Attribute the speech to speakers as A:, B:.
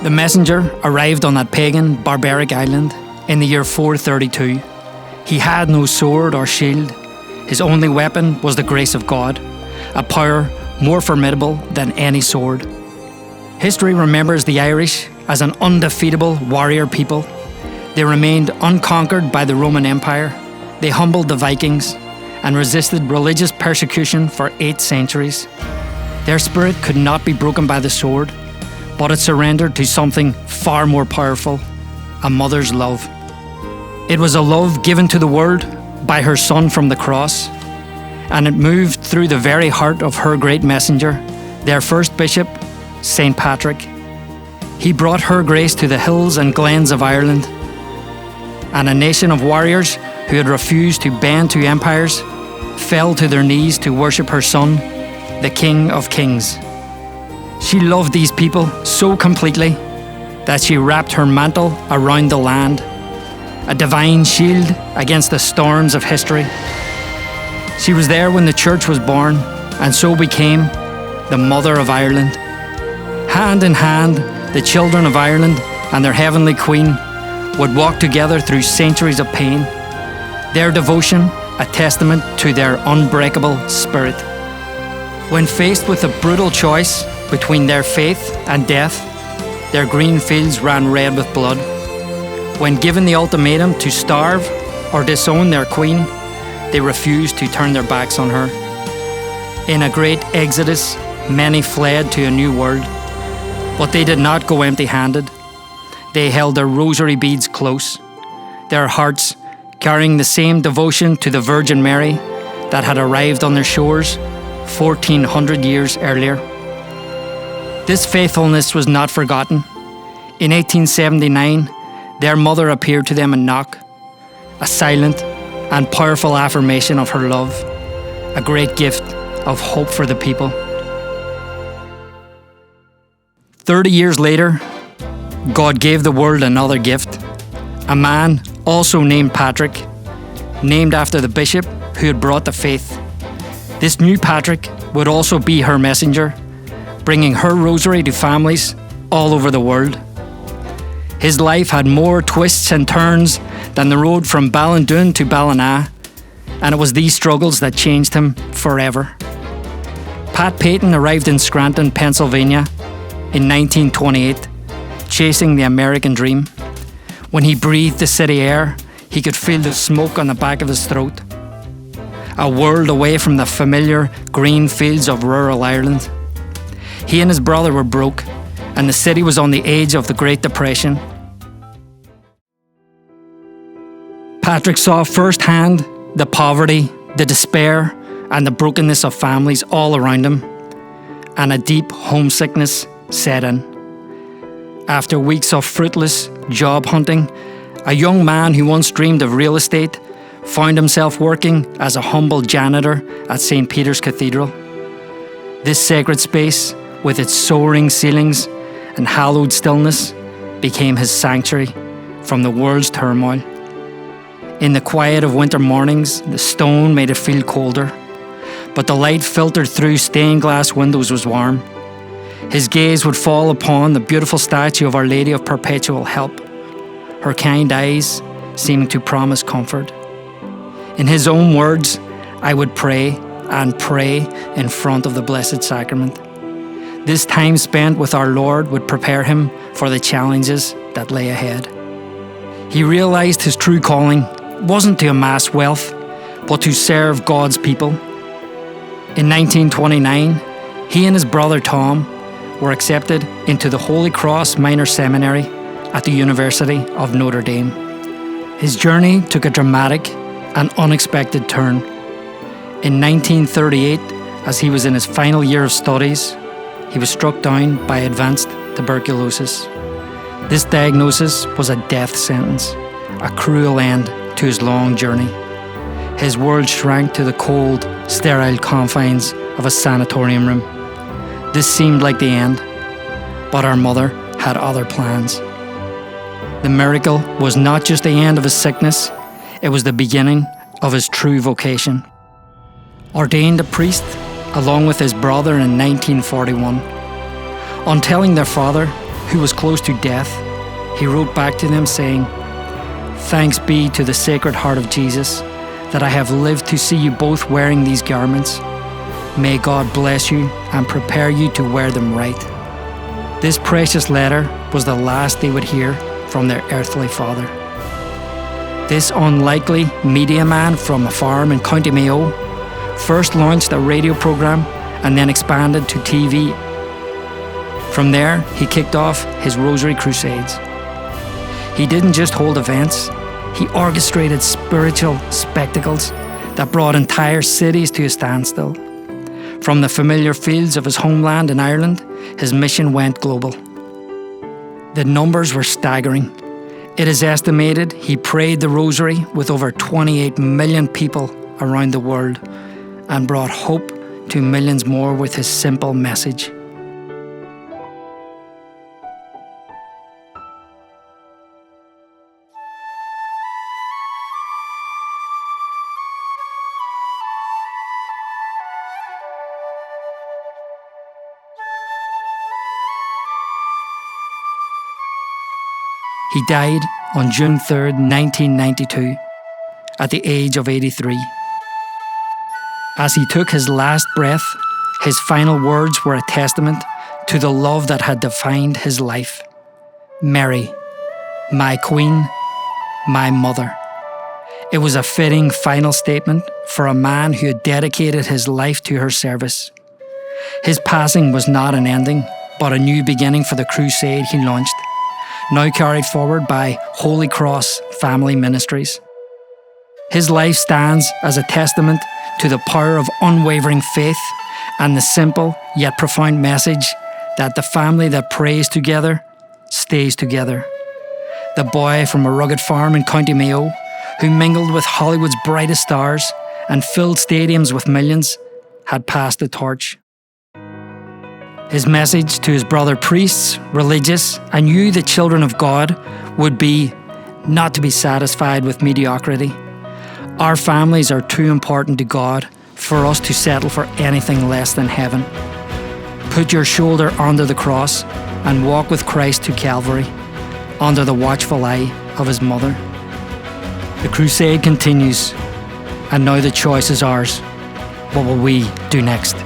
A: The messenger arrived on that pagan, barbaric island in the year 432. He had no sword or shield. His only weapon was the grace of God, a power more formidable than any sword. History remembers the Irish as an undefeatable warrior people. They remained unconquered by the Roman Empire. They humbled the Vikings and resisted religious persecution for 8 centuries. Their spirit could not be broken by the sword, but it surrendered to something far more powerful, a mother's love. It was a love given to the world by her Son from the cross, and it moved through the very heart of her great messenger, their first bishop, St. Patrick. He brought her grace to the hills and glens of Ireland, and a nation of warriors who had refused to bend to empires fell to their knees to worship her Son, the King of Kings. She loved these people so completely that she wrapped her mantle around the land, a divine shield against the storms of history. She was there when the Church was born, and so became the Mother of Ireland. Hand in hand, the children of Ireland and their heavenly Queen would walk together through centuries of pain, their devotion a testament to their unbreakable spirit. When faced with a brutal choice between their faith and death, their green fields ran red with blood. When given the ultimatum to starve or disown their queen, they refused to turn their backs on her. In a great exodus, many fled to a new world, but they did not go empty-handed. They held their rosary beads close, their hearts carrying the same devotion to the Virgin Mary that had arrived on their shores 1400 years earlier. This faithfulness was not forgotten. In 1879, their mother appeared to them in Knock, a silent and powerful affirmation of her love, a great gift of hope for the people. 30 years later, God gave the world another gift, a man also named Patrick, named after the bishop who had brought the faith. This new Patrick would also be her messenger, bringing her rosary to families all over the world. His life had more twists and turns than the road from Ballindoon to Ballina, and it was these struggles that changed him forever. Pat Payton arrived in Scranton, Pennsylvania in 1928, chasing the American dream. When he breathed the city air, he could feel the smoke on the back of his throat. A world away from the familiar green fields of rural Ireland. He and his brother were broke, and the city was on the edge of the Great Depression. Patrick saw firsthand the poverty, the despair, and the brokenness of families all around him, and a deep homesickness set in. After weeks of fruitless job hunting, a young man who once dreamed of real estate found himself working as a humble janitor at St. Peter's Cathedral. This sacred space, with its soaring ceilings and hallowed stillness, became his sanctuary from the world's turmoil. In the quiet of winter mornings, the stone made it feel colder, but the light filtered through stained glass windows was warm. His gaze would fall upon the beautiful statue of Our Lady of Perpetual Help, her kind eyes seeming to promise comfort. In his own words, I would pray and pray in front of the Blessed Sacrament. This time spent with our Lord would prepare him for the challenges that lay ahead. He realized his true calling wasn't to amass wealth, but to serve God's people. In 1929, he and his brother Tom were accepted into the Holy Cross Minor Seminary at the University of Notre Dame. His journey took a dramatic and unexpected turn. In 1938, as he was in his final year of studies, he was struck down by advanced tuberculosis. This diagnosis was a death sentence, a cruel end to his long journey. His world shrank to the cold, sterile confines of a sanatorium room. This seemed like the end, but our mother had other plans. The miracle was not just the end of his sickness, it was the beginning of his true vocation. Ordained a priest along with his brother in 1941. On telling their father, who was close to death, he wrote back to them saying, "Thanks be to the Sacred Heart of Jesus that I have lived to see you both wearing these garments. May God bless you and prepare you to wear them right." This precious letter was the last they would hear from their earthly father. This unlikely media man from a farm in County Mayo first launched a radio program and then expanded to TV. From there, he kicked off his Rosary crusades. He didn't just hold events, he orchestrated spiritual spectacles that brought entire cities to a standstill. From the familiar fields of his homeland in Ireland, his mission went global. The numbers were staggering. It is estimated he prayed the Rosary with over 28 million people around the world and brought hope to millions more with his simple message. He died on June 3rd, 1992, at the age of 83. As he took his last breath, his final words were a testament to the love that had defined his life. "Mary, my Queen, my Mother." It was a fitting final statement for a man who had dedicated his life to her service. His passing was not an ending, but a new beginning for the crusade he launched, now carried forward by Holy Cross Family Ministries. His life stands as a testament to the power of unwavering faith and the simple yet profound message that the family that prays together stays together. The boy from a rugged farm in County Mayo, who mingled with Hollywood's brightest stars and filled stadiums with millions, had passed the torch. His message to his brother priests, religious, and you, the children of God, would be not to be satisfied with mediocrity. Our families are too important to God for us to settle for anything less than heaven. Put your shoulder under the cross and walk with Christ to Calvary, under the watchful eye of his mother. The crusade continues, and now the choice is ours. What will we do next?